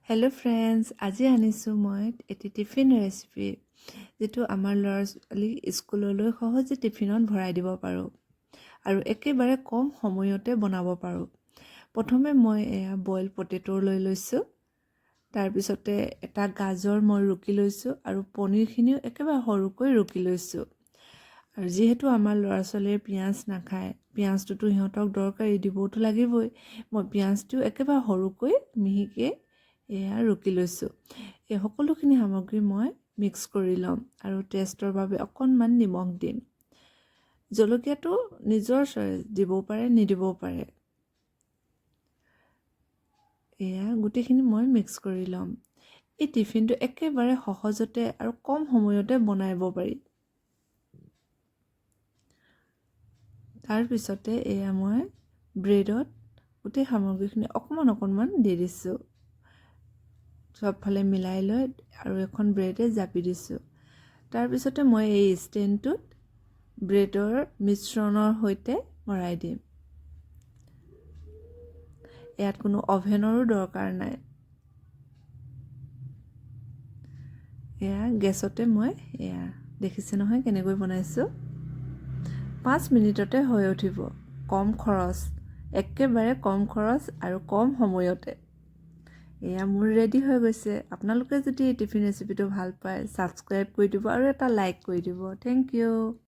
Hello' friends, আজি আনিছোঁ মই এটি টিফিন ৰেচিপি যিটো আমাৰ ল'ৰা ছোৱালী স্কুললৈ সহজে টিফিনত ভৰাই দিব পাৰোঁ আৰু একেবাৰে কম সময়তে বনাব পাৰোঁ। প্ৰথমে মই বইল পটেটো লৈ লৈছোঁ, তাৰপিছতে এটা গাজৰ মই ৰুকি লৈছোঁ আৰু পনীৰখিনিও একেবাৰে সৰুকৈ ৰুকি লৈছোঁ। আৰু যিহেতু আমাৰ ল'ৰা ছোৱালীয়ে পিঁয়াজ নাখায়, পিঁয়াজটোতো সিহঁতক দৰকাৰী দিবতো লাগিবই, মই পিঁয়াজটো একেবাৰে সৰুকৈ মিহিকৈ ৰুকি লৈছোঁ। এই সকলোখিনি সামগ্ৰী মই মিক্স কৰি ল'ম আৰু টেষ্টৰ বাবে অকণমান নিমখ দিম। জলকীয়াটো নিজৰ চইচ, দিবও পাৰে নিদিবও পাৰে। গোটেইখিনি মই মিক্স কৰি ল'ম। এই টিফিনটো একেবাৰে সহজতে আৰু কম সময়তে বনাব পাৰি। তাৰপিছতে মই ব্ৰেডত গোটেই সামগ্ৰীখিনি অকণমান দি দিছোঁ। চবফালে মিলাই লৈ আৰু এখন ব্ৰেডে জাপি দিছোঁ। তাৰপিছতে মই এই ষ্টেণ্ডটোত ব্ৰেডৰ মিশ্ৰণৰ সৈতে ভৰাই দিম। ইয়াত কোনো অভেনৰো দৰকাৰ নাই। গেছতে মই দেখিছে নহয় কেনেকৈ বনাইছোঁ। 5 মিনিটতে হৈ উঠিব। কম খৰচ, একেবাৰে কম খৰচ আৰু কম সময়তে। মোৰ ৰেডি হৈ গৈছে। আপোনালোকে যদি এই টিফিন ৰেচিপিটো ভাল পায়, ছাবস্ক্ৰাইব কৰি দিব আৰু এটা লাইক কৰি দিব। Thank U.